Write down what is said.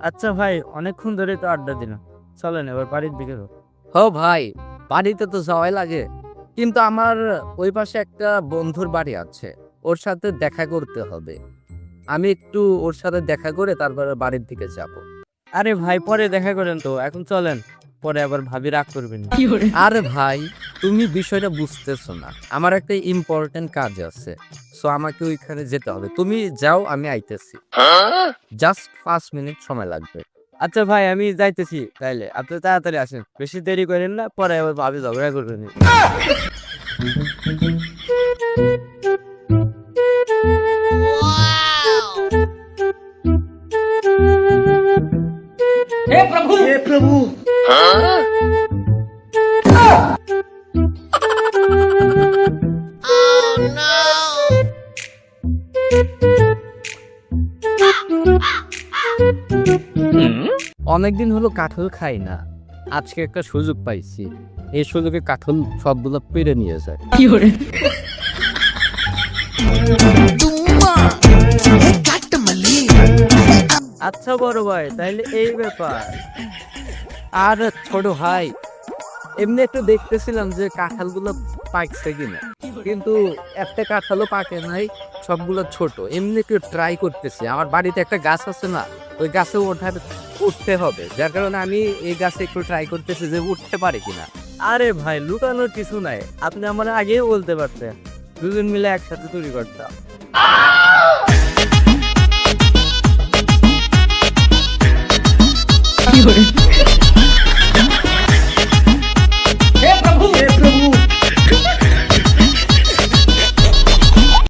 আচ্ছা ভাই, অনেকক্ষণ ধরে তো আড্ডা দিলাম, চলেন এবার বাড়ির দিকে যাবো। ও ভাই, বাড়িতে তো যাওয়াই লাগে, কিন্তু আমার ওই পাশে একটা বন্ধুর বাড়ি আছে, ওর সাথে দেখা করতে হবে। আমি একটু ওর সাথে দেখা করে তারপরে বাড়ির দিকে যাব। আরে ভাই, পরে দেখা করেন তো, এখন চলেন, পরে আবার ভাবি রাগ করবেন না। আরে ভাই, তুমি বিষয়টা বুঝতেছো না, আমার একটা ইম্পর্টেন্ট কাজ আছে, সো আমাকে ওইখানে যেতে হবে। তুমি যাও, আমি আইতেছি, জাস্ট 5 মিনিট সময় লাগবে। আচ্ছা ভাই, আমি যাইতেছি, তাইলে আপনি তাড়াতাড়ি আসেন, বেশি দেরি করেন না, পরে আবার ভাবি ঝগড়া করবেন। অনেকদিন হলো কাঁঠাল খাই না, আজকে একটা সুযোগ পাইছি, এই সুযোগে কাঁঠাল সবগুলো পেরে নিয়ে যায়। আচ্ছা বড় ভাই, তাইলে এই ব্যাপার। আর ছোট ভাই, এমনি একটু দেখতেছিলাম যে কাঁঠালগুলো পাকছে কিনা, কিন্তু একটা কাঁঠালও পাকে নাই, সবগুলো ছোট। এমনি একটু ট্রাই করতেছি, আমার বাড়িতে একটা গাছ আছে না, ওই গাছে উঠতে হবে, যার কারণে আমি এই গাছে একটু ট্রাই করতেছি যে উঠতে পারে কিনা। আরে ভাই, লুকানোর কিছু নাই, আপনি আমার আগেও বলতে পারতেন, দুজন মিলে একসাথে তৈরি করতাম।